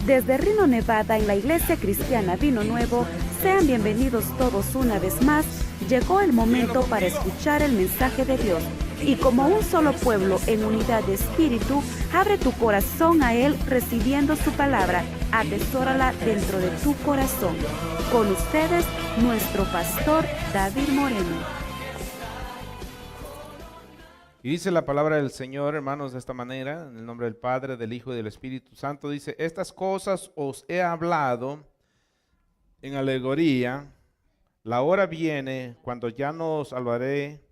Desde Reno, Nevada, en la Iglesia Cristiana Vino Nuevo, sean bienvenidos todos una vez más. Llegó el momento para escuchar el mensaje de Dios. Y como un solo pueblo en unidad de espíritu, abre tu corazón a Él recibiendo su palabra. Atesórala dentro de tu corazón. Con ustedes, nuestro pastor David Moreno. Y dice la palabra del Señor, hermanos, de esta manera, en el nombre del Padre, del Hijo y del Espíritu Santo, dice: estas cosas os he hablado en alegoría. La hora viene cuando ya no os hablaré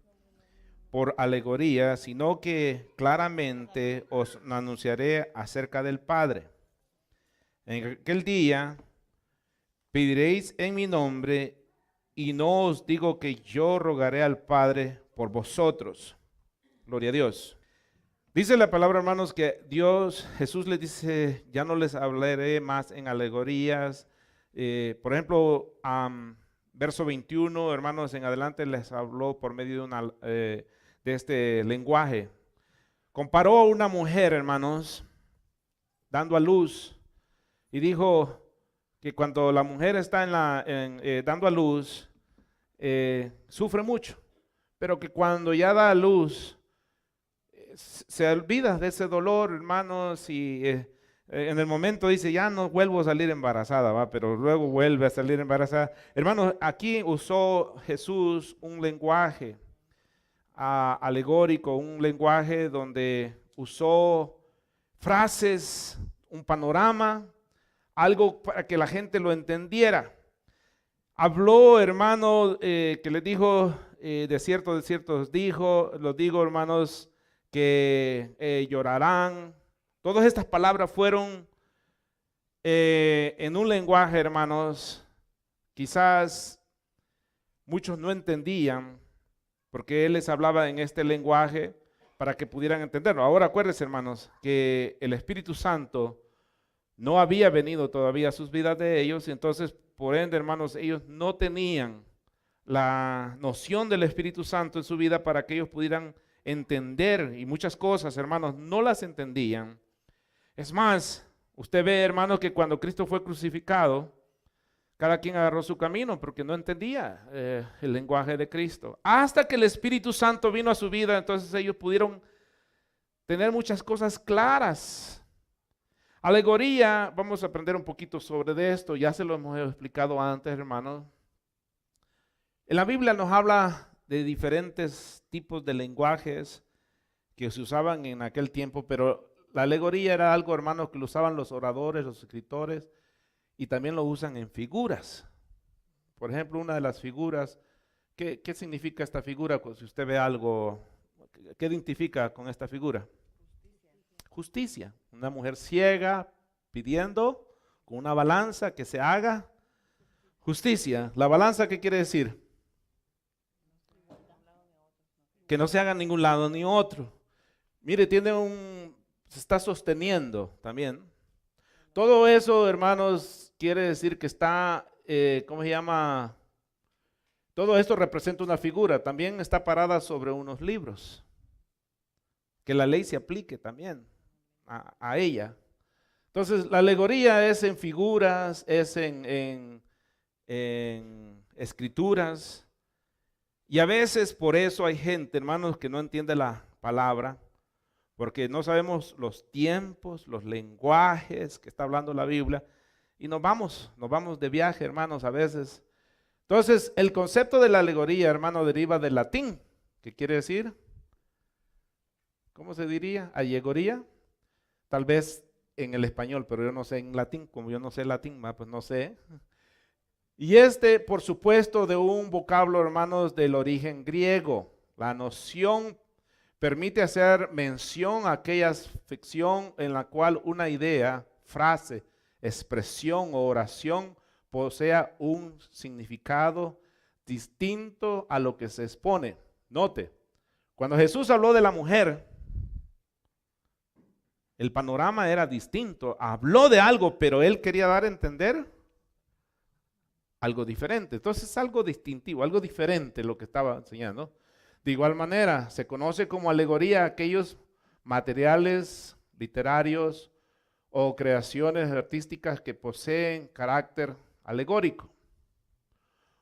por alegoría, sino que claramente os anunciaré acerca del Padre. En aquel día pediréis en mi nombre, y no os digo que yo rogaré al Padre por vosotros. Gloria a Dios. Dice la palabra, hermanos, que Jesús les dice: ya no les hablaré más en alegorías. Por ejemplo, verso 21, hermanos, en adelante les habló por medio de este lenguaje. Comparó a una mujer, hermanos, dando a luz, y dijo que cuando la mujer está dando a luz, sufre mucho, pero que cuando ya da a luz, se olvida de ese dolor, hermanos, y en el momento dice: ya no vuelvo a salir embarazada, ¿va? Pero luego vuelve a salir embarazada. Hermanos, aquí usó Jesús un lenguaje alegórico, un lenguaje donde usó frases, un panorama, algo para que la gente lo entendiera. Habló, hermano, que les dijo, de cierto os digo, hermanos, que llorarán. Todas estas palabras fueron en un lenguaje, hermanos, quizás muchos no entendían, porque Él les hablaba en este lenguaje para que pudieran entenderlo. Ahora acuérdense, hermanos, que el Espíritu Santo no había venido todavía a sus vidas de ellos, y entonces, por ende, hermanos, ellos no tenían la noción del Espíritu Santo en su vida para que ellos pudieran entender, y muchas cosas, hermanos, no las entendían. Es más, usted ve, hermanos, que cuando Cristo fue crucificado, cada quien agarró su camino porque no entendía el lenguaje de Cristo. Hasta que el Espíritu Santo vino a su vida, entonces ellos pudieron tener muchas cosas claras. Alegoría, vamos a aprender un poquito sobre esto, ya se lo hemos explicado antes, hermanos. En la Biblia nos habla de diferentes tipos de lenguajes que se usaban en aquel tiempo, pero la alegoría era algo, hermanos, que lo usaban los oradores, los escritores, y también lo usan en figuras. Por ejemplo, una de las figuras, ¿qué significa esta figura? Pues si usted ve algo, ¿qué identifica con esta figura? Justicia. Una mujer ciega pidiendo con una balanza que se haga justicia. ¿La balanza qué quiere decir? Que no se haga en ningún lado ni otro. Mire, se está sosteniendo también. Todo eso, hermanos, quiere decir que está, ¿cómo se llama? Todo esto representa una figura. También está parada sobre unos libros. Que la ley se aplique también a ella. Entonces, la alegoría es en figuras, es en escrituras. Y a veces por eso hay gente, hermanos, que no entiende la palabra, porque no sabemos los tiempos, los lenguajes que está hablando la Biblia, y nos vamos de viaje, hermanos, a veces. Entonces, el concepto de la alegoría, hermano, deriva del latín, que quiere decir, ¿cómo se diría? Alegoría, tal vez en el español, pero yo no sé en latín, como yo no sé latín, pues no sé. Y por supuesto, de un vocablo, hermanos, del origen griego. La noción permite hacer mención a aquella ficción en la cual una idea, frase, expresión o oración posea un significado distinto a lo que se expone. Note, cuando Jesús habló de la mujer, el panorama era distinto. Habló de algo, pero Él quería dar a entender algo diferente. Entonces es algo distintivo, algo diferente lo que estaba enseñando. De igual manera, se conoce como alegoría aquellos materiales literarios o creaciones artísticas que poseen carácter alegórico.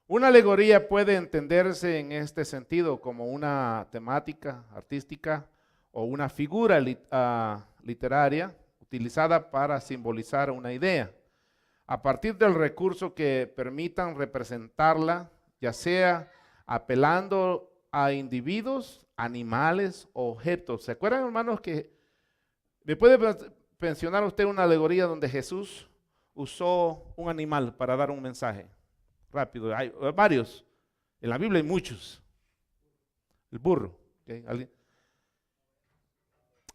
Una alegoría puede entenderse en este sentido como una temática artística o una figura literaria utilizada para simbolizar una idea, a partir del recurso que permitan representarla, ya sea apelando a individuos, animales o objetos. ¿Se acuerdan, hermanos, que me puede mencionar usted una alegoría donde Jesús usó un animal para dar un mensaje? Rápido, hay varios. En la Biblia hay muchos. El burro, ¿okay?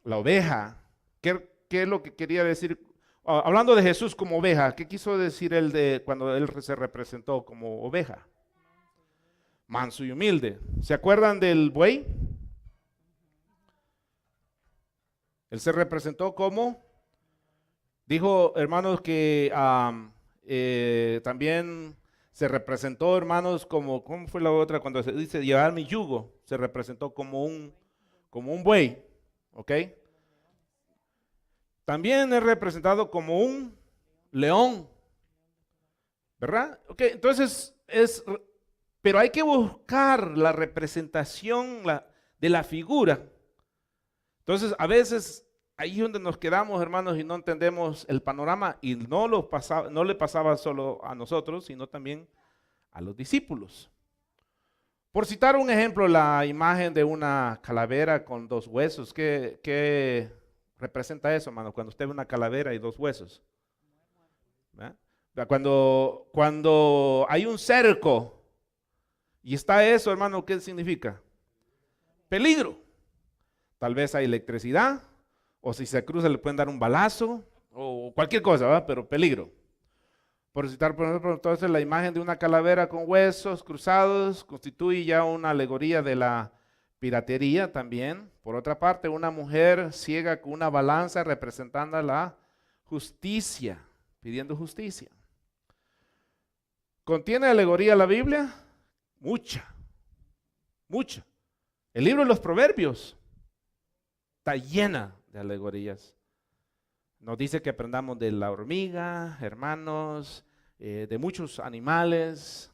La oveja. ¿Qué es lo que quería decir? Hablando de Jesús como oveja, ¿qué quiso decir él cuando él se representó como oveja? Manso y humilde. ¿Se acuerdan del buey? Él se representó como, dijo, hermanos, que también se representó, hermanos, como, ¿cómo fue la otra? Cuando se dice llevar mi yugo, se representó como un buey, ¿ok? También es representado como un león, ¿verdad? Ok, entonces pero hay que buscar la representación de la figura. Entonces, a veces ahí es donde nos quedamos, hermanos, y no entendemos el panorama, y no le pasaba solo a nosotros, sino también a los discípulos. Por citar un ejemplo, la imagen de una calavera con dos huesos, ¿qué representa eso, hermano? Cuando usted ve una calavera y dos huesos. ¿Verdad? Cuando hay un cerco y está eso, hermano, ¿qué significa? Peligro. Tal vez hay electricidad, o si se cruza le pueden dar un balazo, o cualquier cosa, ¿verdad? Pero peligro. Por citar, por ejemplo, entonces la imagen de una calavera con huesos cruzados constituye ya una alegoría de la piratería también. Por otra parte, una mujer ciega con una balanza representando la justicia, pidiendo justicia. ¿Contiene alegoría la Biblia? Mucha, mucha. El libro de los Proverbios está llena de alegorías. Nos dice que aprendamos de la hormiga, hermanos, de muchos animales.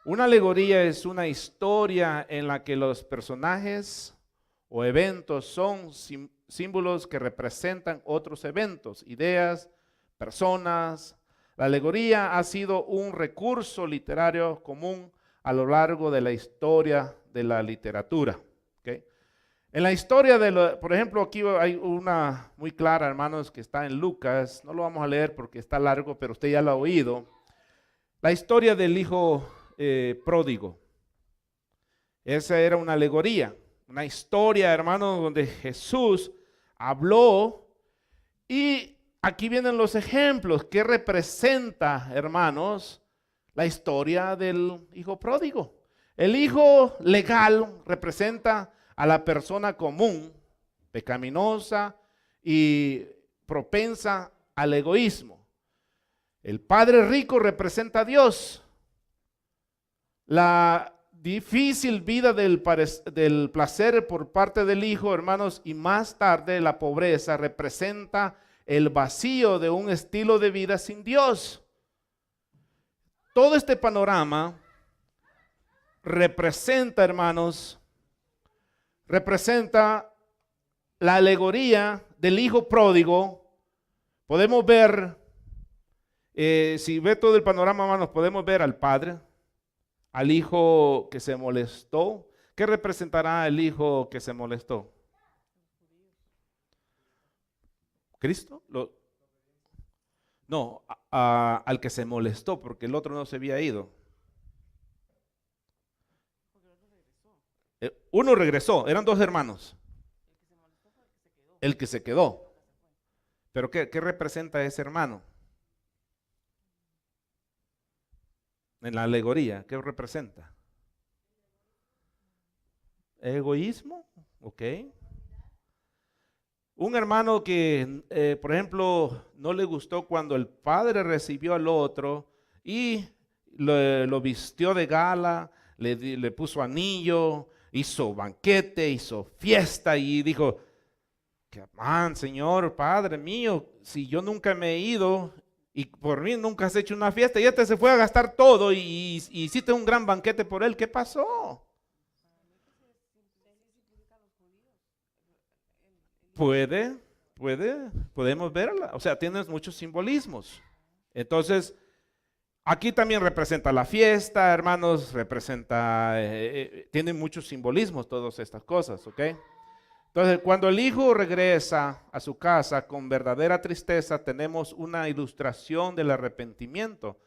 Una alegoría es una historia en la que los personajes o eventos son símbolos que representan otros eventos, ideas, personas. La alegoría ha sido un recurso literario común a lo largo de la historia de la literatura. ¿Okay? En la historia por ejemplo, aquí hay una muy clara, hermanos, que está en Lucas. No lo vamos a leer porque está largo, pero usted ya lo ha oído. La historia del hijo pródigo. Esa era una alegoría, una historia, hermanos, donde Jesús habló, y aquí vienen los ejemplos. ¿Qué representa, hermanos, la historia del hijo pródigo? El hijo legal representa a la persona común, pecaminosa y propensa al egoísmo. El padre rico representa a Dios. La difícil vida del placer por parte del hijo, hermanos, y más tarde la pobreza representa el vacío de un estilo de vida sin Dios. Todo este panorama representa, hermanos, representa la alegoría del hijo pródigo. Podemos ver, si ve todo el panorama, hermanos, podemos ver al padre, al hijo que se molestó. ¿Qué representará el hijo que se molestó? ¿Cristo? No, al que se molestó, porque el otro no se había ido. Uno regresó, eran dos hermanos. El que se quedó. Pero ¿qué representa ese hermano? En la alegoría, ¿qué representa? Egoísmo, ok. Un hermano que, por ejemplo, no le gustó cuando el padre recibió al otro y lo vistió de gala, le puso anillo, hizo banquete, hizo fiesta y dijo, Que, man, Señor, Padre mío, si yo nunca me he ido y por mí nunca has hecho una fiesta, y este se fue a gastar todo y hiciste un gran banquete por él, ¿qué pasó? Podemos verla, o sea, tienes muchos simbolismos. Entonces, aquí también representa la fiesta, hermanos, tiene muchos simbolismos todas estas cosas, ¿ok? Entonces, cuando el hijo regresa a su casa con verdadera tristeza, tenemos una ilustración del arrepentimiento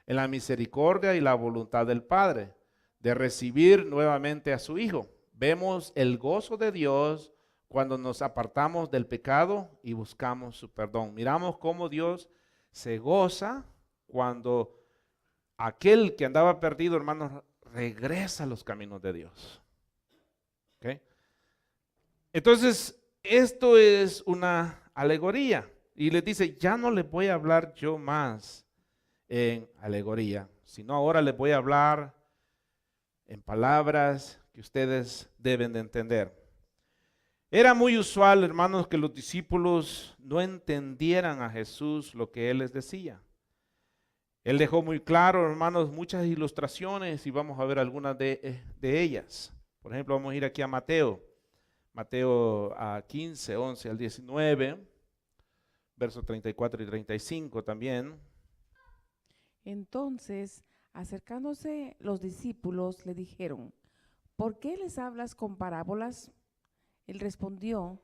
en la misericordia y la voluntad del Padre de recibir nuevamente a su hijo. Vemos el gozo de Dios cuando nos apartamos del pecado y buscamos su perdón. Miramos cómo Dios se goza cuando aquel que andaba perdido, hermanos, regresa a los caminos de Dios. ¿Okay? Entonces, esto es una alegoría. Y les dice, ya no les voy a hablar yo más en alegoría, sino ahora les voy a hablar en palabras que ustedes deben de entender. Era muy usual, hermanos, que los discípulos no entendieran a Jesús lo que Él les decía. Él dejó muy claro, hermanos, muchas ilustraciones y vamos a ver algunas de ellas. Por ejemplo, vamos a ir aquí a Mateo 15, 11 al 19, versos 34 y 35 también. Entonces, acercándose los discípulos, le dijeron, ¿por qué les hablas con parábolas? Él respondiendo,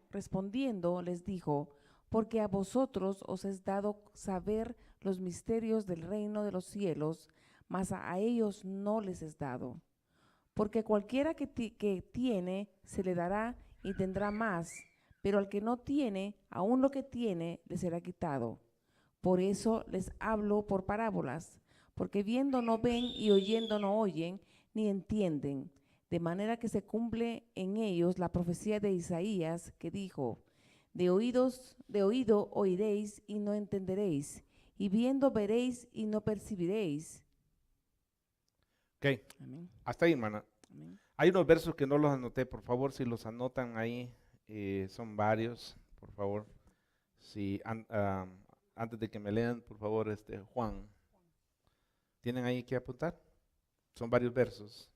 les dijo, porque a vosotros os es dado saber los misterios del reino de los cielos, mas a ellos no les es dado. Porque cualquiera que tiene, se le dará y tendrá más, pero al que no tiene, aún lo que tiene, le será quitado. Por eso les hablo por parábolas, porque viendo no ven y oyendo no oyen, ni entienden. De manera que se cumple en ellos la profecía de Isaías que dijo, de oído oiréis y no entenderéis, y viendo veréis y no percibiréis. Ok, amén. Hasta ahí, hermana. Amén. Hay unos versos que no los anoté, por favor, si los anotan ahí, son varios, por favor. Si, antes de que me lean, por favor, Juan. ¿Tienen ahí que apuntar? Son varios versos.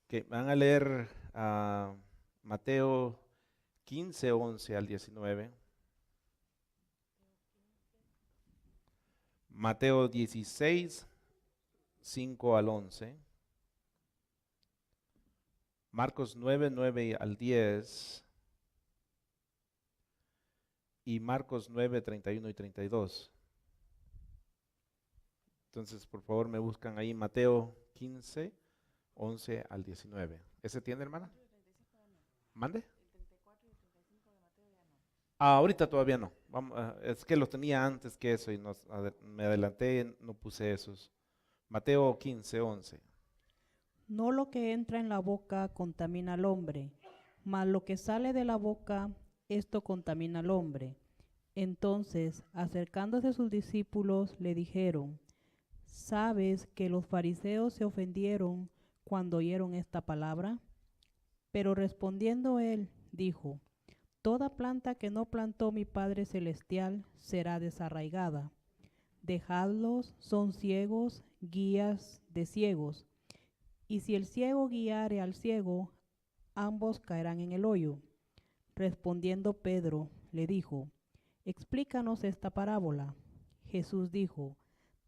Que van a leer Mateo 15, 11 al 19. Mateo 16, 5 al 11. Marcos 9, 9 al 10. Y Marcos 9, 31 y 32. Entonces, por favor, me buscan ahí Mateo 15, 11 al 19. ¿Ese tiene, hermana? ¿Mande? Ahorita todavía no. Es que los tenía antes que eso y me adelanté, no puse esos. Mateo 15, 11. No lo que entra en la boca contamina al hombre, mas lo que sale de la boca, esto contamina al hombre. Entonces, acercándose a sus discípulos, le dijeron, ¿sabes que los fariseos se ofendieron cuando oyeron esta palabra? Pero respondiendo él, dijo, toda planta que no plantó mi Padre Celestial será desarraigada. Dejadlos, son ciegos, guías de ciegos. Y si el ciego guiare al ciego, ambos caerán en el hoyo. Respondiendo Pedro, le dijo, explícanos esta parábola. Jesús dijo,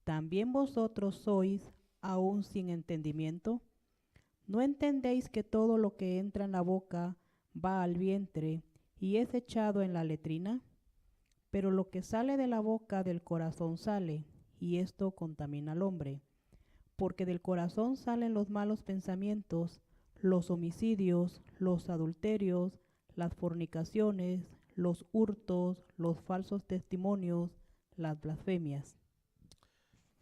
¿también vosotros sois aún sin entendimiento? ¿No entendéis que todo lo que entra en la boca va al vientre y es echado en la letrina? Pero lo que sale de la boca del corazón sale, y esto contamina al hombre. Porque del corazón salen los malos pensamientos, los homicidios, los adulterios, las fornicaciones, los hurtos, los falsos testimonios, las blasfemias.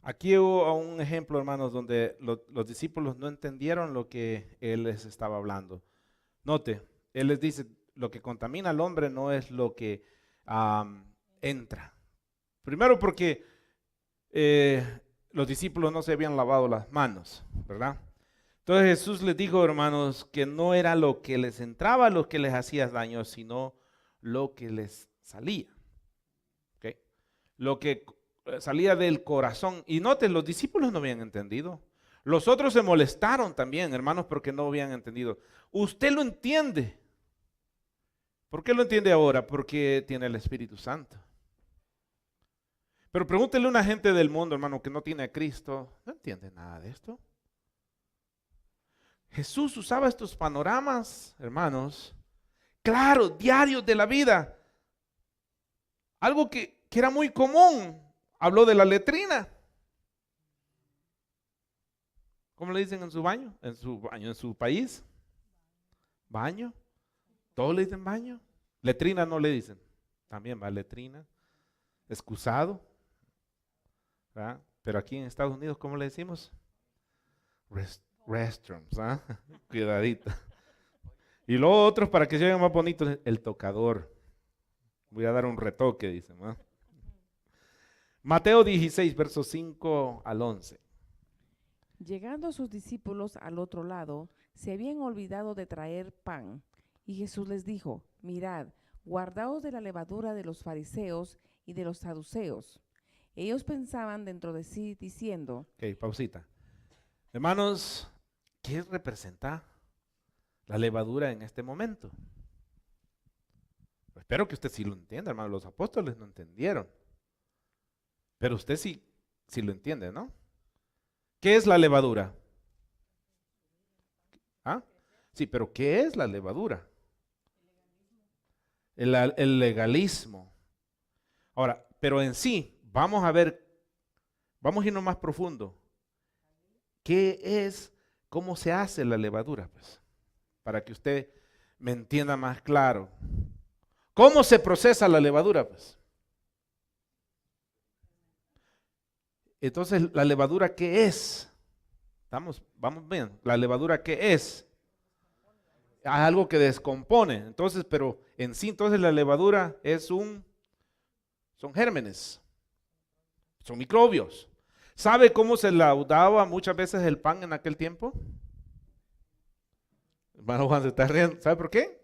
Aquí hubo un ejemplo, hermanos, donde los discípulos no entendieron lo que Él les estaba hablando. Note, Él les dice, lo que contamina al hombre no es lo que entra. Primero porque los discípulos no se habían lavado las manos, ¿verdad? Entonces Jesús les dijo, hermanos, que no era lo que les entraba lo que les hacía daño, sino lo que les salía. ¿Ok? Lo que salía del corazón. Y noten, los discípulos no habían entendido. Los otros se molestaron también, hermanos, porque no habían entendido. Usted lo entiende. ¿Por qué lo entiende ahora? Porque tiene el Espíritu Santo. Pero pregúntele a una gente del mundo, hermano, que no tiene a Cristo, no entiende nada de esto. Jesús usaba estos panoramas, hermanos, claro, diarios de la vida. Algo que era muy común. Habló de la letrina. ¿Cómo le dicen en su baño? En su país. Baño. Todos le dicen baño. Letrina no le dicen. También va letrina. Excusado. ¿Verdad? Pero aquí en Estados Unidos, ¿cómo le decimos? Restrooms. ¿Ah? Cuidadito. Y luego otros para que se vean más bonitos, el tocador. Voy a dar un retoque, dicen. ¿Ah? Mateo 16, versos 5 al 11. Llegando sus discípulos al otro lado, se habían olvidado de traer pan. Y Jesús les dijo, mirad, guardaos de la levadura de los fariseos y de los saduceos. Ellos pensaban dentro de sí, diciendo, Ok, pausita. Hermanos, ¿qué representa la levadura en este momento? Espero que usted sí lo entienda, hermano. Los apóstoles no entendieron. Pero usted sí lo entiende, ¿no? ¿Qué es la levadura? ¿Ah? Sí, pero ¿qué es la levadura? El legalismo. Ahora, pero en sí, vamos a ver, vamos a irnos más profundo. ¿Qué es, cómo se hace la levadura? Pues, para que usted me entienda más claro. ¿Cómo se procesa la levadura? Pues, entonces, ¿la levadura qué es? Vamos bien. ¿La levadura qué es? Algo que descompone. Entonces, pero en sí, entonces la levadura son gérmenes, son microbios. ¿Sabe cómo se laudaba muchas veces el pan en aquel tiempo? Hermano Juan se está riendo. ¿Sabe por qué?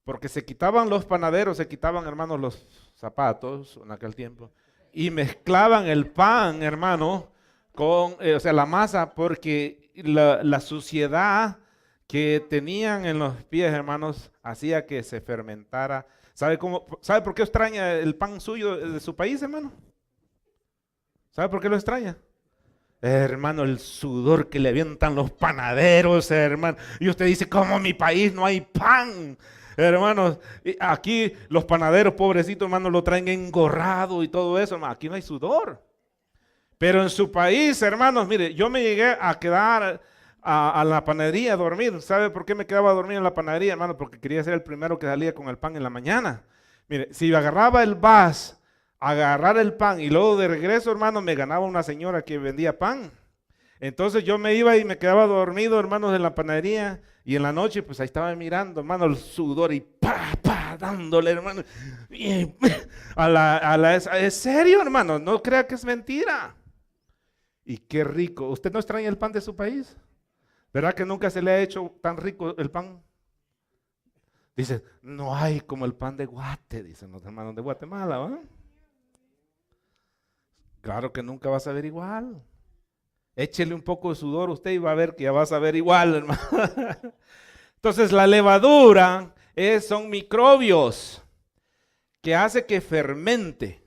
Porque se quitaban los panaderos, se quitaban, hermanos, los zapatos en aquel tiempo y mezclaban el pan, hermano, con, la masa, porque la suciedad que tenían en los pies, hermanos, hacía que se fermentara. ¿Sabe por qué extraña el pan suyo de su país, hermano? ¿Sabe por qué lo extraña? Hermano, el sudor que le avientan los panaderos, hermano. Y usted dice, ¿cómo en mi país no hay pan? Hermanos, aquí los panaderos, pobrecitos, hermanos, lo traen engorrado y todo eso, hermano. Aquí no hay sudor. Pero en su país, hermanos, mire, yo me llegué a quedar a la panadería a dormir. ¿Sabe por qué me quedaba a dormir en la panadería, hermano? Porque quería ser el primero que salía con el pan en la mañana. Mire, si agarraba el bus, agarrar el pan y luego de regreso, hermano, me ganaba una señora que vendía pan. Entonces yo me iba y me quedaba dormido, hermanos, en la panadería, y en la noche pues ahí estaba mirando, hermano, el sudor y dándole, hermano. ¿Es serio, hermano? No crea que es mentira. Y qué rico. ¿Usted no extraña el pan de su país? ¿Verdad que nunca se le ha hecho tan rico el pan? Dice, no hay como el pan de Guate, dicen los hermanos de Guatemala, ¿va? Claro que nunca va a saber igual. Échele un poco de sudor usted y va a ver que ya va a saber igual, hermano. Entonces la levadura son microbios que hace que fermente,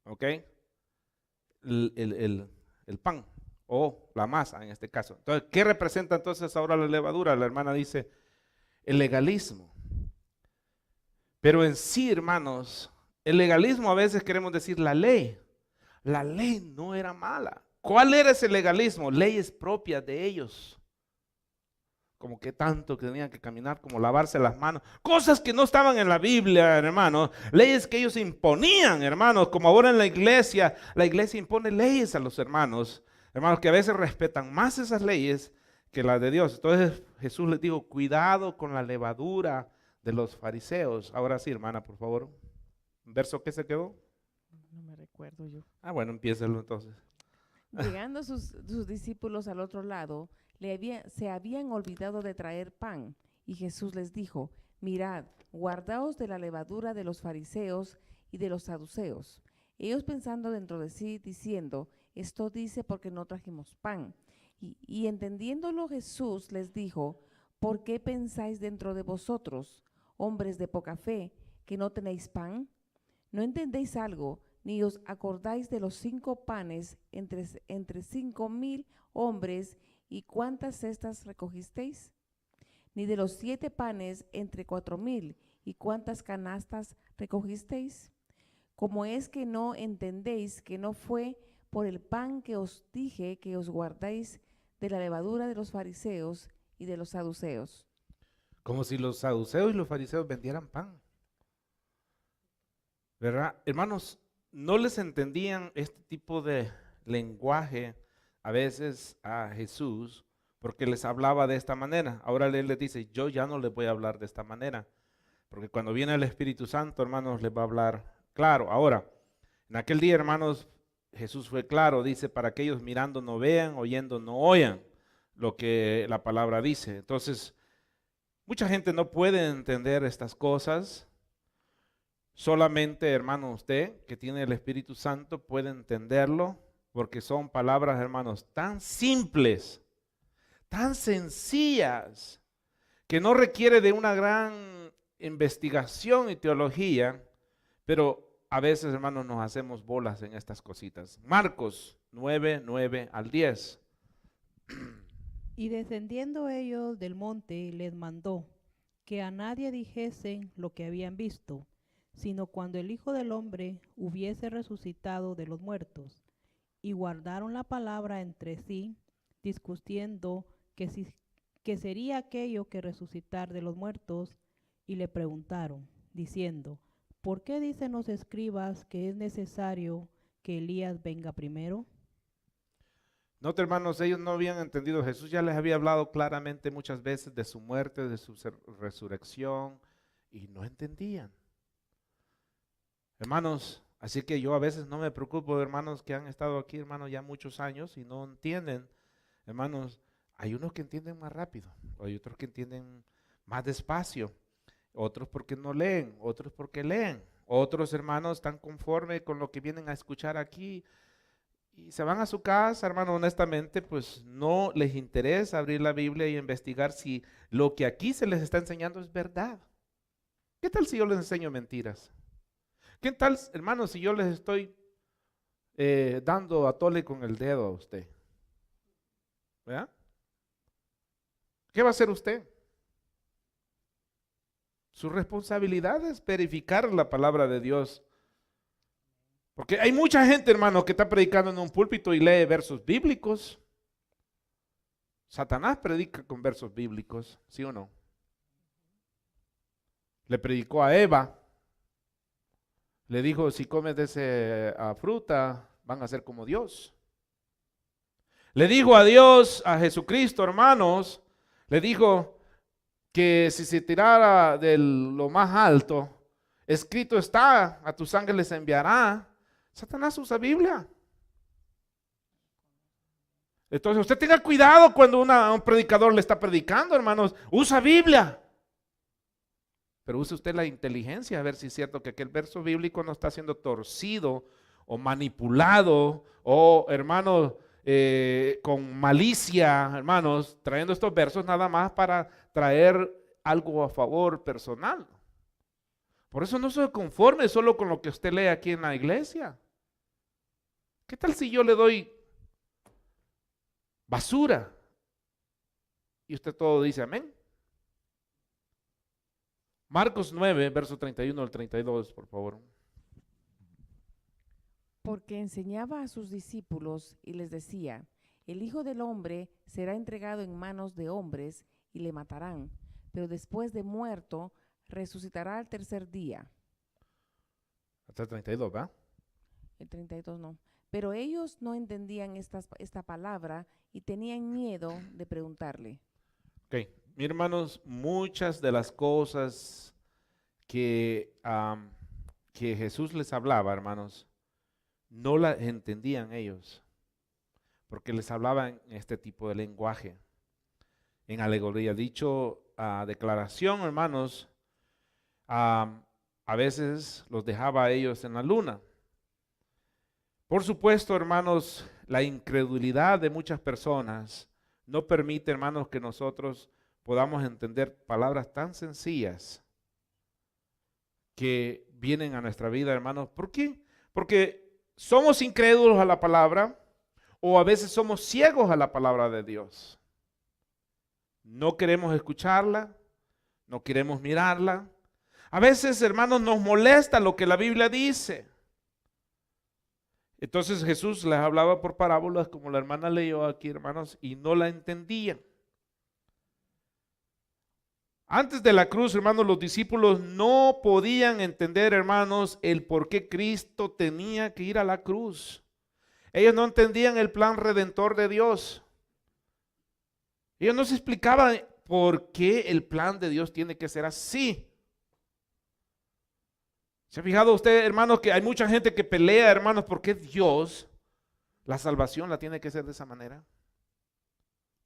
¿ok? El pan o la masa en este caso. Entonces, ¿qué representa entonces ahora la levadura? La hermana dice, el legalismo. Pero en sí, hermanos, el legalismo a veces queremos decir la ley. La ley no era mala. ¿Cuál era ese legalismo? Leyes propias de ellos. Como que tanto que tenían que caminar, como lavarse las manos. Cosas que no estaban en la Biblia, hermanos. Leyes que ellos imponían, hermanos. Como ahora en la iglesia impone leyes a los hermanos. Hermanos, que a veces respetan más esas leyes que las de Dios. Entonces Jesús les dijo, cuidado con la levadura de los fariseos. Ahora sí, hermana, por favor. ¿Verso qué se quedó? No me recuerdo yo. Bueno, empiézalo entonces. Llegando sus discípulos al otro lado, se habían olvidado de traer pan. Y Jesús les dijo: mirad, guardaos de la levadura de los fariseos y de los saduceos. Ellos pensando dentro de sí, diciendo: esto dice porque no trajimos pan. Y entendiéndolo Jesús les dijo: ¿por qué pensáis dentro de vosotros, hombres de poca fe, que no tenéis pan? ¿No entendéis algo, ni os acordáis de los 5 panes entre 5,000 hombres, y cuántas cestas recogisteis? Ni de los 7 panes entre 4,000, y cuántas canastas recogisteis? ¿Cómo es que no entendéis que no fue por el pan que os dije que os guardáis de la levadura de los fariseos y de los saduceos? Como si los saduceos y los fariseos vendieran pan, ¿verdad? Hermanos, no les entendían este tipo de lenguaje a veces a Jesús, porque les hablaba de esta manera. Ahora Él les dice: yo ya no les voy a hablar de esta manera, porque cuando viene el Espíritu Santo, hermanos, les va a hablar claro. Ahora, en aquel día, hermanos, Jesús fue claro, dice, para que ellos mirando no vean, oyendo no oyan lo que la palabra dice. Entonces, mucha gente no puede entender estas cosas. Solamente, hermano, usted que tiene el Espíritu Santo puede entenderlo, porque son palabras, hermanos, tan simples, tan sencillas, que no requiere de una gran investigación y teología, pero a veces, hermanos, nos hacemos bolas en estas cositas. Marcos 9, 9 al 10. Y descendiendo ellos del monte, les mandó que a nadie dijesen lo que habían visto, sino cuando el Hijo del Hombre hubiese resucitado de los muertos. Y guardaron la palabra entre sí, discutiendo que sería aquello que resucitar de los muertos, y le preguntaron, diciendo: ¿por qué dicen los escribas que es necesario que Elías venga primero? Note, hermanos, ellos no habían entendido. Jesús ya les había hablado claramente muchas veces de su muerte, de su resurrección, y no entendían. Hermanos, así que yo a veces no me preocupo de hermanos que han estado aquí, hermanos, ya muchos años y no entienden. Hermanos, hay unos que entienden más rápido, hay otros que entienden más despacio, otros porque no leen, otros porque leen, otros, hermanos, están conformes con lo que vienen a escuchar aquí y se van a su casa, hermano. Honestamente, pues no les interesa abrir la Biblia y investigar si lo que aquí se les está enseñando es verdad. ¿Qué tal si yo les enseño mentiras? ¿Qué tal, hermanos, si yo les estoy dando a tole con el dedo a usted? ¿Verdad? ¿Qué va a hacer usted? Su responsabilidad es verificar la palabra de Dios. Porque hay mucha gente, hermano, que está predicando en un púlpito y lee versos bíblicos. Satanás predica con versos bíblicos, ¿sí o no? Le predicó a Eva. Le dijo: si comes de esa fruta, van a ser como Dios. Le dijo a Dios, a Jesucristo, hermanos, le dijo que si se tirara de lo más alto, escrito está, a tus ángeles enviará. Satanás usa Biblia. Entonces usted tenga cuidado cuando un predicador le está predicando, hermanos. Usa Biblia. Pero use usted la inteligencia a ver si es cierto que aquel verso bíblico no está siendo torcido o manipulado o, hermanos, con malicia, hermanos, trayendo estos versos nada más para traer algo a favor personal. Por eso no se conforme solo con lo que usted lee aquí en la iglesia. ¿Qué tal si yo le doy basura y usted todo dice amén? Marcos 9, verso 31 al 32, por favor. Porque enseñaba a sus discípulos y les decía: el Hijo del Hombre será entregado en manos de hombres y le matarán, pero después de muerto resucitará al tercer día. Hasta el 32, ¿va? El 32 no. Pero ellos no entendían esta palabra y tenían miedo de preguntarle. Ok, mis hermanos, muchas de las cosas que Jesús les hablaba, hermanos, no las entendían ellos, porque les hablaba en este tipo de lenguaje. en alegoría. Dicho declaración, hermanos, a veces los dejaba a ellos en la luna. Por supuesto, hermanos, la incredulidad de muchas personas no permite, hermanos, que nosotros podamos entender palabras tan sencillas que vienen a nuestra vida, hermanos. ¿Por qué? Porque somos incrédulos a la palabra o a veces somos ciegos a la palabra de Dios. No queremos escucharla, no queremos mirarla. A veces, hermanos, nos molesta lo que la Biblia dice. Entonces Jesús les hablaba por parábolas, como la hermana leyó aquí, hermanos, y no la entendían. Antes de la cruz, hermanos, los discípulos no podían entender, hermanos, el por qué Cristo tenía que ir a la cruz. Ellos no entendían el plan redentor de Dios. Ellos no se explicaban por qué el plan de Dios tiene que ser así. ¿Se ha fijado usted, hermanos, que hay mucha gente que pelea, hermanos, por qué Dios, la salvación la tiene que ser de esa manera?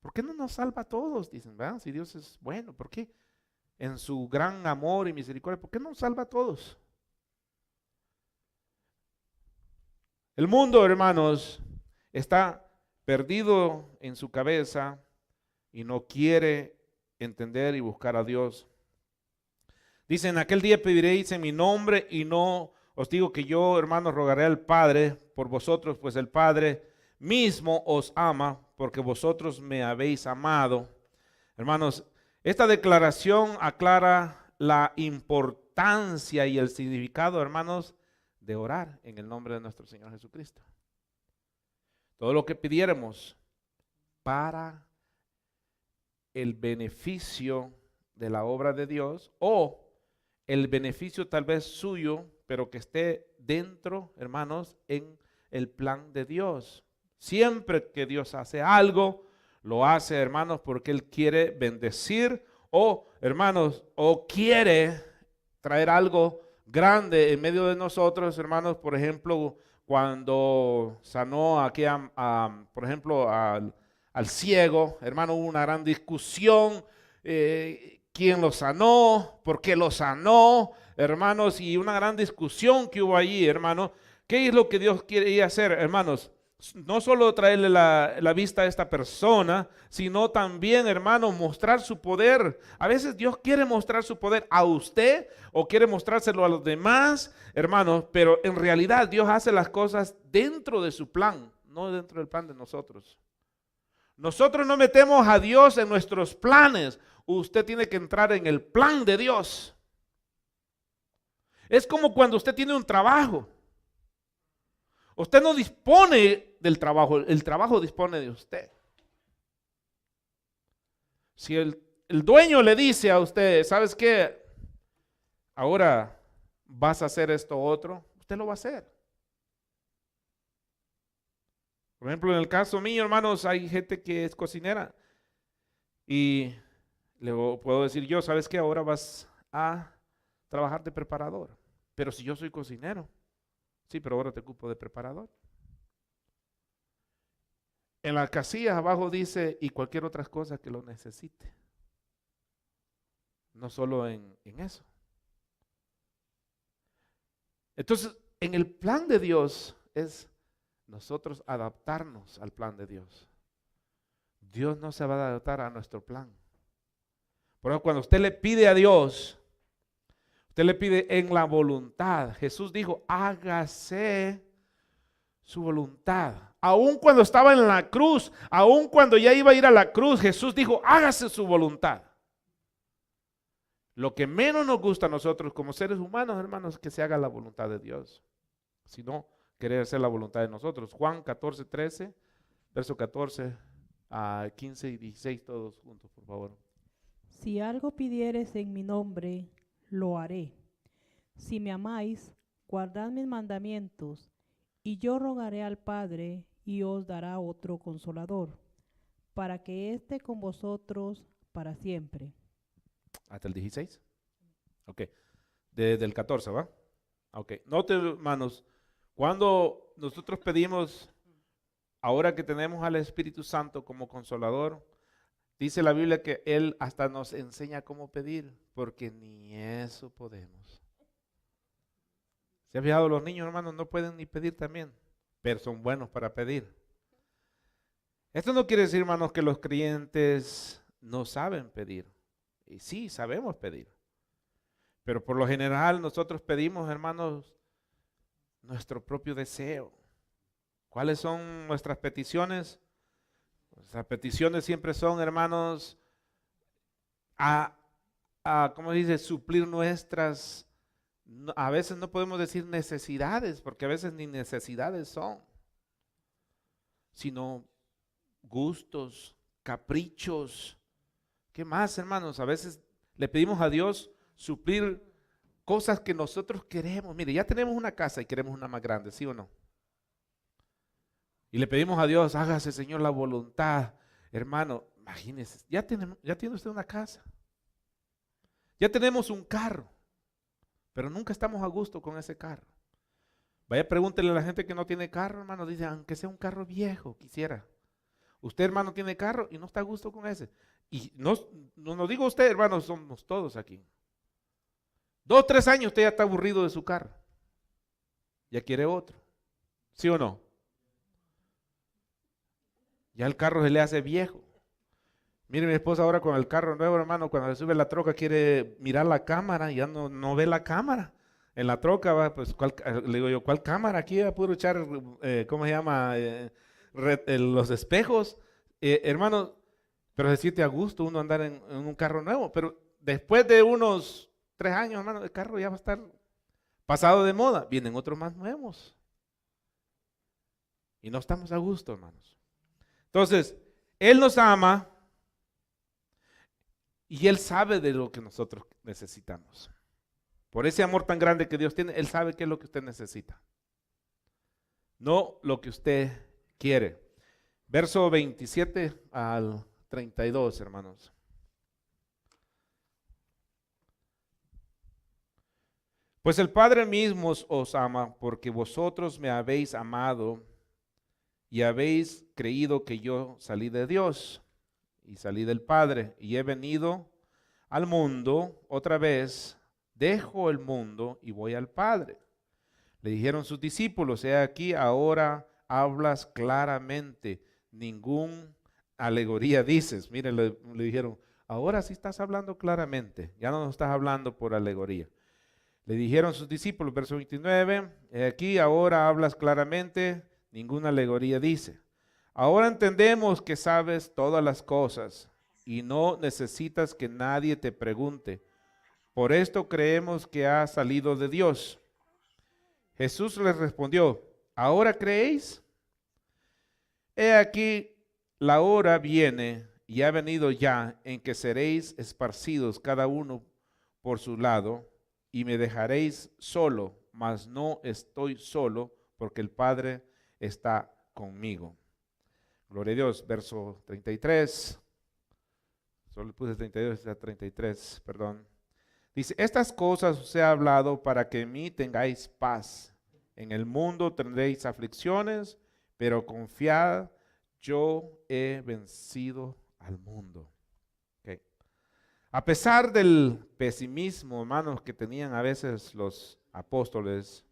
¿Por qué no nos salva a todos? Dicen, ¿verdad? Si Dios es bueno, ¿por qué? En su gran amor y misericordia, ¿por qué no nos salva a todos? El mundo, hermanos, está perdido en su cabeza y no quiere entender y buscar a Dios. Dice, en aquel día pediréis en mi nombre y no os digo que yo, hermanos, rogaré al Padre por vosotros, pues el Padre mismo os ama porque vosotros me habéis amado. Hermanos, esta declaración aclara la importancia y el significado, hermanos, de orar en el nombre de nuestro Señor Jesucristo. Todo lo que pidiéramos para el beneficio de la obra de Dios o el beneficio tal vez suyo, pero que esté dentro, hermanos, en el plan de Dios. Siempre que Dios hace algo, lo hace, hermanos, porque Él quiere bendecir o, hermanos, o quiere traer algo grande en medio de nosotros, hermanos. Por ejemplo, cuando sanó aquí, por ejemplo, al ciego, hermano, hubo una gran discusión. ¿Quién lo sanó? ¿Por qué lo sanó? Hermanos, y una gran discusión que hubo allí, hermano. ¿Qué es lo que Dios quiere hacer, hermanos? No solo traerle la vista a esta persona, sino también, hermanos, mostrar su poder. A veces Dios quiere mostrar su poder a usted o quiere mostrárselo a los demás, hermanos, pero en realidad Dios hace las cosas dentro de su plan, no dentro del plan de nosotros. Nosotros no metemos a Dios en nuestros planes. Usted tiene que entrar en el plan de Dios. Es como cuando usted tiene un trabajo. Usted no dispone del trabajo, el trabajo dispone de usted. Si el dueño le dice a usted, ¿sabes qué? Ahora vas a hacer esto otro, usted lo va a hacer. Por ejemplo, en el caso mío, hermanos, hay gente que es cocinera y le puedo decir yo, ¿sabes qué? Ahora vas a trabajar de preparador. Pero si yo soy cocinero, sí, pero ahora te ocupo de preparador. En las casillas abajo dice, y cualquier otra cosa que lo necesite. No solo en eso. Entonces, en el plan de Dios es nosotros adaptarnos al plan de Dios. Dios no se va a adaptar a nuestro plan. Por eso cuando usted le pide a Dios, usted le pide en la voluntad. Jesús dijo, hágase su voluntad. Aun cuando estaba en la cruz, aun cuando ya iba a ir a la cruz, Jesús dijo, hágase su voluntad. Lo que menos nos gusta a nosotros como seres humanos, hermanos, es que se haga la voluntad de Dios. Sino querer hacer la voluntad de nosotros. Juan 14, 13, verso 14 a 15 y 16, todos juntos, por favor. Si algo pidieres en mi nombre, lo haré. Si me amáis, guardad mis mandamientos, y yo rogaré al Padre, y os dará otro consolador, para que esté con vosotros para siempre. ¿Hasta el 16? Ok. Desde el 14, ¿va? Ok. Note, hermanos, cuando nosotros pedimos, ahora que tenemos al Espíritu Santo como consolador, Dice la Biblia que Él hasta nos enseña cómo pedir, porque ni eso podemos. ¿Se ha fijado? Los niños, hermanos, no pueden ni pedir también, pero son buenos para pedir. Esto no quiere decir, hermanos, que los creyentes no saben pedir. Y sí, sabemos pedir. Pero por lo general nosotros pedimos, hermanos, nuestro propio deseo. ¿Cuáles son nuestras peticiones? Nuestras peticiones siempre son, hermanos, ¿cómo dice? Suplir nuestras, a veces no podemos decir necesidades, porque a veces ni necesidades son, sino gustos, caprichos. ¿Qué más, hermanos? A veces le pedimos a Dios suplir cosas que nosotros queremos. Mire, ya tenemos una casa y queremos una más grande, ¿sí o no? Y le pedimos a Dios, hágase, Señor, la voluntad. Hermano, imagínese, ya tiene usted una casa. Ya tenemos un carro, pero nunca estamos a gusto con ese carro. Vaya, pregúntele a la gente que no tiene carro, hermano. Dice, aunque sea un carro viejo, quisiera. Usted, hermano, tiene carro y no está a gusto con ese. Y no digo usted, hermano, somos todos aquí. 2, 3 años usted ya está aburrido de su carro. Ya quiere otro. ¿Sí o no? Ya el carro se le hace viejo. Mire, mi esposa ahora con el carro nuevo, hermano, cuando se sube la troca quiere mirar la cámara, ya no ve la cámara. En la troca, va, pues, le digo yo, ¿cuál cámara? Aquí va puro echar, ¿cómo se llama? Los espejos. Hermano, pero se siente a gusto uno andar en un carro nuevo. Pero después de unos 3 años, hermano, el carro ya va a estar pasado de moda. Vienen otros más nuevos. Y no estamos a gusto, hermanos. Entonces, Él nos ama y Él sabe de lo que nosotros necesitamos. Por ese amor tan grande que Dios tiene, Él sabe qué es lo que usted necesita. No lo que usted quiere. Verso 27 al 32, hermanos. Pues el Padre mismo os ama porque vosotros me habéis amado y habéis creído que yo salí de Dios y salí del Padre y he venido al mundo otra vez, dejo el mundo y voy al Padre. Le dijeron sus discípulos, he aquí ahora hablas claramente, ningún alegoría dices. Miren, le dijeron, ahora sí estás hablando claramente, ya no nos estás hablando por alegoría. Le dijeron sus discípulos, verso 29, he aquí ahora hablas claramente, ninguna alegoría dice. Ahora entendemos que sabes todas las cosas y no necesitas que nadie te pregunte. Por esto creemos que ha salido de Dios. Jesús les respondió, ¿ahora creéis? He aquí, la hora viene y ha venido ya en que seréis esparcidos cada uno por su lado y me dejaréis solo, mas no estoy solo porque el Padre está conmigo. Gloria a Dios, verso 33. Solo puse 32 a 33, perdón. Dice, estas cosas os he hablado para que en mí tengáis paz. En el mundo tendréis aflicciones, pero confiad, yo he vencido al mundo. Okay. A pesar del pesimismo, hermanos, que tenían a veces los apóstoles,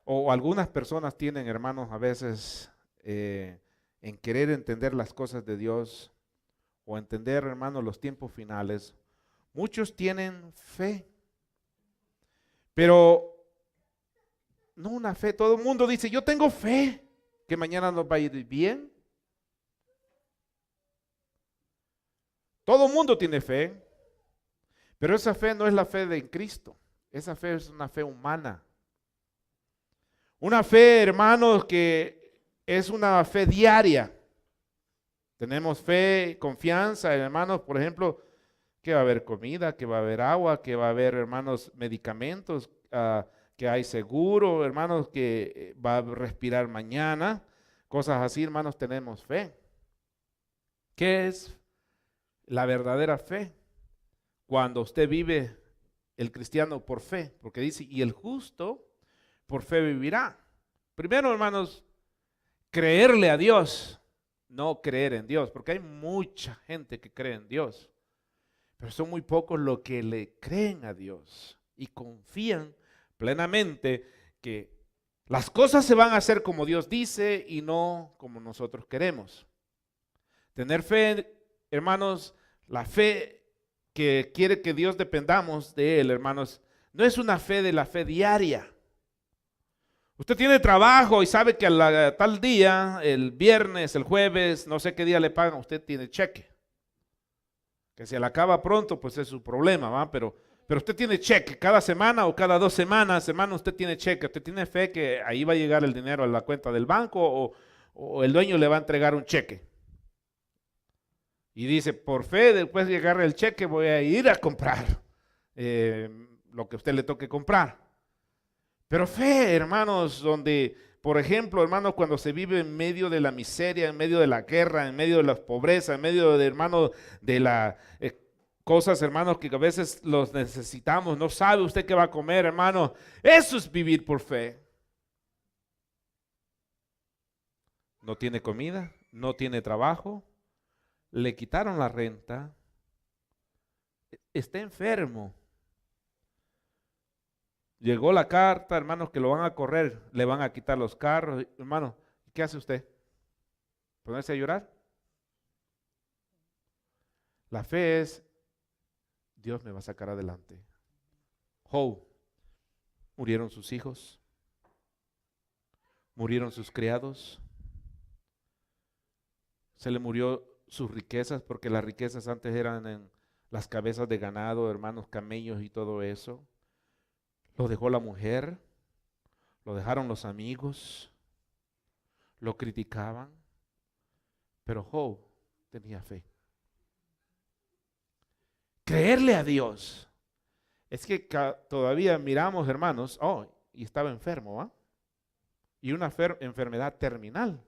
o algunas personas tienen, hermanos, a veces en querer entender las cosas de Dios, o entender, hermanos, los tiempos finales, muchos tienen fe, pero no una fe. Todo el mundo dice, yo tengo fe que mañana nos va a ir bien. Todo el mundo tiene fe, pero esa fe no es la fe de Cristo. Esa fe es una fe humana. Una fe, hermanos, que es una fe diaria. Tenemos fe, confianza, hermanos, por ejemplo, que va a haber comida, que va a haber agua, que va a haber, hermanos, medicamentos, que hay seguro, hermanos, que va a respirar mañana, cosas así, hermanos, tenemos fe. ¿Qué es la verdadera fe? Cuando usted vive el cristiano por fe, porque dice, y el justo por fe vivirá. Primero, hermanos, creerle a Dios, no creer en Dios, porque hay mucha gente que cree en Dios, pero son muy pocos los que le creen a Dios y confían plenamente que las cosas se van a hacer como Dios dice y no como nosotros queremos. Tener fe, hermanos, la fe que quiere que Dios dependamos de Él, hermanos, no es una fe de la fe diaria. Usted tiene trabajo y sabe que a tal día, el viernes, el jueves, no sé qué día le pagan, usted tiene cheque. Que se le acaba pronto, pues es su problema, ¿va? Pero usted tiene cheque cada semana o cada 2 semanas, hermano, usted tiene cheque. Usted tiene fe que ahí va a llegar el dinero a la cuenta del banco o el dueño le va a entregar un cheque. Y dice, por fe, después de llegar el cheque voy a ir a comprar lo que a usted le toque comprar. Pero fe, hermanos, donde, por ejemplo, hermanos, cuando se vive en medio de la miseria, en medio de la guerra, en medio de la pobreza, en medio de, hermanos, de las cosas, hermanos, que a veces los necesitamos, no sabe usted qué va a comer, hermano. Eso es vivir por fe. No tiene comida, no tiene trabajo, le quitaron la renta, está enfermo. Llegó la carta, hermanos, que lo van a correr, le van a quitar los carros. Hermano, ¿qué hace usted? ¿Ponerse a llorar? La fe es, Dios me va a sacar adelante. Job, murieron sus hijos, murieron sus criados, se le murió sus riquezas, porque las riquezas antes eran en las cabezas de ganado, hermanos, camellos y todo eso. Lo dejó la mujer, lo dejaron los amigos, lo criticaban, pero Job tenía fe. Creerle a Dios. Es que todavía miramos, hermanos, y estaba enfermo, ¿va? Y una enfermedad terminal,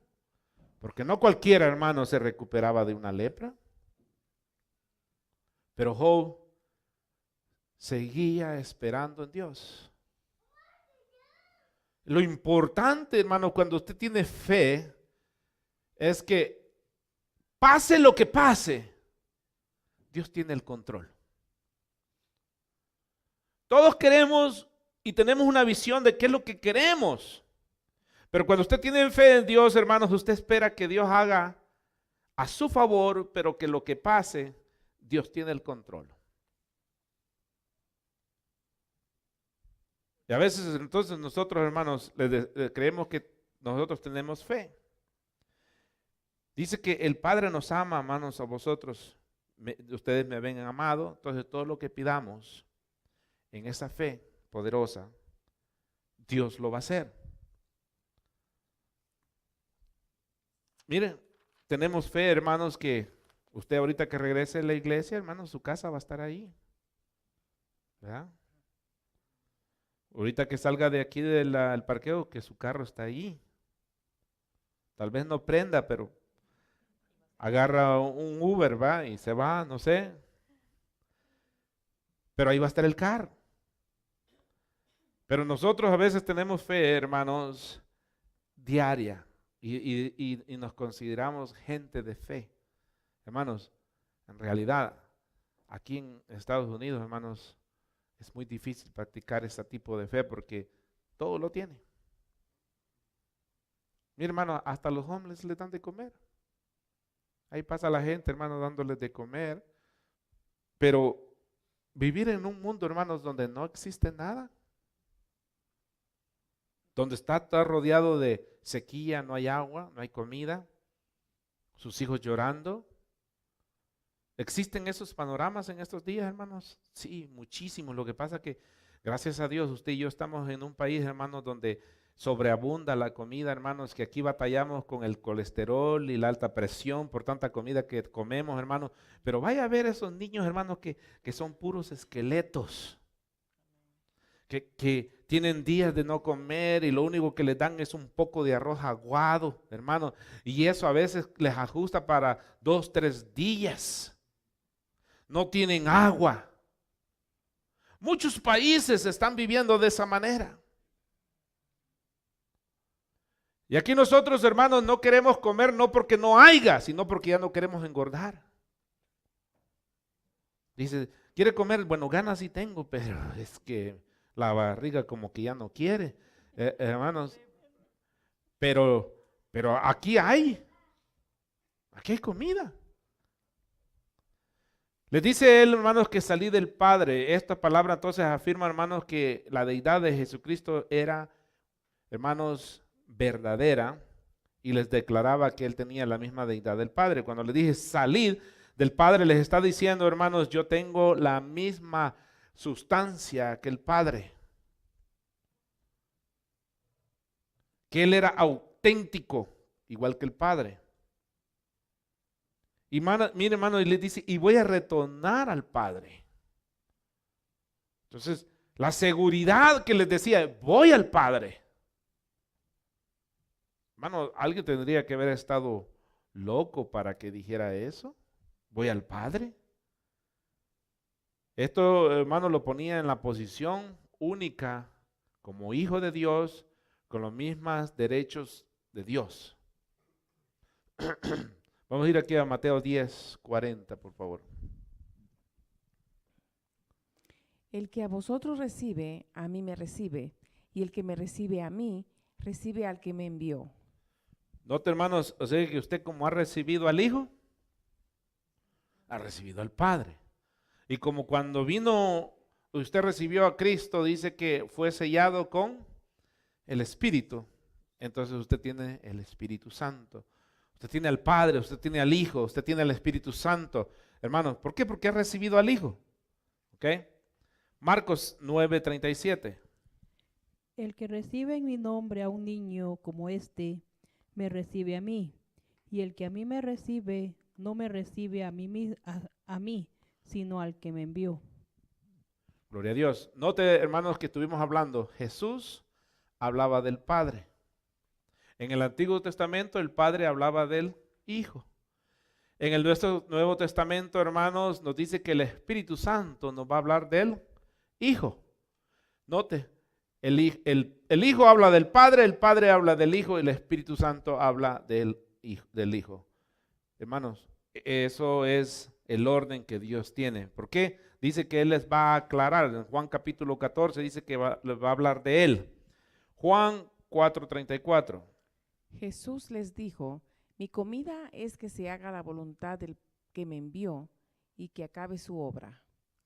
porque no cualquiera, hermano, se recuperaba de una lepra, pero Job seguía esperando en Dios. Lo importante, hermano, cuando usted tiene fe, es que pase lo que pase, Dios tiene el control. Todos queremos y tenemos una visión de qué es lo que queremos, pero cuando usted tiene fe en Dios, hermanos, usted espera que Dios haga a su favor, pero que lo que pase, Dios tiene el control. Y a veces entonces nosotros, hermanos, creemos que nosotros tenemos fe. Dice que el Padre nos ama, hermanos, a vosotros. Ustedes me ven amado, entonces todo lo que pidamos en esa fe poderosa, Dios lo va a hacer. Miren, tenemos fe, hermanos, que usted ahorita que regrese a la iglesia, hermanos, su casa va a estar ahí. ¿Verdad? Ahorita que salga de aquí del parqueo, que su carro está ahí. Tal vez no prenda, pero agarra un Uber, va, y se va, no sé. Pero ahí va a estar el carro. Pero nosotros a veces tenemos fe, hermanos, diaria. Y nos consideramos gente de fe. Hermanos, en realidad, aquí en Estados Unidos, hermanos, es muy difícil practicar ese tipo de fe porque todo lo tiene. Mi hermano, hasta los homeless les dan de comer. Ahí pasa la gente, hermano, dándoles de comer. Pero vivir en un mundo, hermanos, donde no existe nada, donde está rodeado de sequía, no hay agua, no hay comida, sus hijos llorando. ¿Existen esos panoramas en estos días, hermanos? Sí, muchísimos. Lo que pasa es que, gracias a Dios, usted y yo estamos en un país, hermanos, donde sobreabunda la comida, hermanos, que aquí batallamos con el colesterol y la alta presión por tanta comida que comemos, hermanos. Pero vaya a ver esos niños, hermanos, que son puros esqueletos, que tienen días de no comer y lo único que les dan es un poco de arroz aguado, hermanos. Y eso a veces les ajusta para 2, 3 días. No tienen agua. Muchos países están viviendo de esa manera. Y aquí nosotros, hermanos, no queremos comer no porque no haya, sino porque ya no queremos engordar. Dice, ¿quiere comer? Bueno, ganas sí tengo, pero es que la barriga como que ya no quiere. Hermanos, pero aquí hay comida. Les dice él, hermanos, que salí del Padre. Esta palabra entonces afirma, hermanos, que la deidad de Jesucristo era, hermanos, verdadera, y les declaraba que él tenía la misma deidad del Padre. Cuando le dije salid del Padre, les está diciendo, hermanos, yo tengo la misma sustancia que el Padre. Que él era auténtico, igual que el Padre. Y mire, hermano, y le dice, y voy a retornar al Padre. Entonces, la seguridad que les decía, voy al Padre. Hermano, alguien tendría que haber estado loco para que dijera eso. Voy al Padre. Esto, hermano, lo ponía en la posición única como hijo de Dios, con los mismos derechos de Dios. Vamos a ir aquí a Mateo 10:40, por favor. El que a vosotros recibe, a mí me recibe, y el que me recibe a mí, recibe al que me envió. Note, hermanos, o sea que usted como ha recibido al Hijo, ha recibido al Padre. Y como cuando vino, usted recibió a Cristo, dice que fue sellado con el Espíritu. Entonces usted tiene el Espíritu Santo. Usted tiene al Padre, usted tiene al Hijo, usted tiene al Espíritu Santo. Hermanos, ¿por qué? Porque ha recibido al Hijo. ¿Ok? Marcos 9:37. El que recibe en mi nombre a un niño como este, me recibe a mí. Y el que a mí me recibe, no me recibe a mí, sino al que me envió. Gloria a Dios. Note, hermanos, que estuvimos hablando. Jesús hablaba del Padre. En el Antiguo Testamento el Padre hablaba del Hijo. En el Nuevo Testamento, hermanos, nos dice que el Espíritu Santo nos va a hablar del Hijo. Note, el Hijo habla del Padre, el Padre habla del Hijo y el Espíritu Santo habla del Hijo. Hermanos, eso es el orden que Dios tiene. ¿Por qué? Dice que Él les va a aclarar. En Juan capítulo 14 dice que les va a hablar de Él. Juan 4:34. Jesús les dijo, mi comida es que se haga la voluntad del que me envió y que acabe su obra.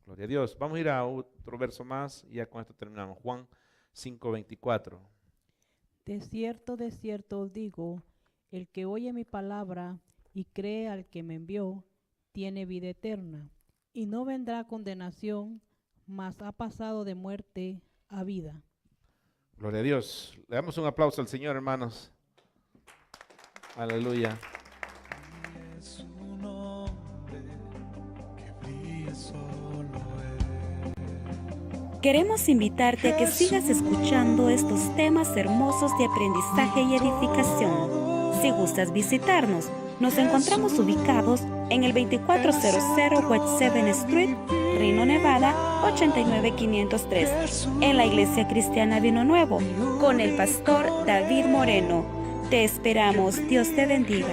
Gloria a Dios. Vamos a ir a otro verso más y ya con esto terminamos. Juan 5:24. De cierto os digo, el que oye mi palabra y cree al que me envió, tiene vida eterna, y no vendrá condenación, mas ha pasado de muerte a vida. Gloria a Dios. Le damos un aplauso al Señor, hermanos. Aleluya. Queremos invitarte a que sigas escuchando estos temas hermosos de aprendizaje y edificación. Si gustas visitarnos, nos encontramos ubicados en el 2400 West 7th Street, Reno, Nevada, 89503, en la Iglesia Cristiana Vino Nuevo, con el pastor David Moreno. Te esperamos. Dios te bendiga.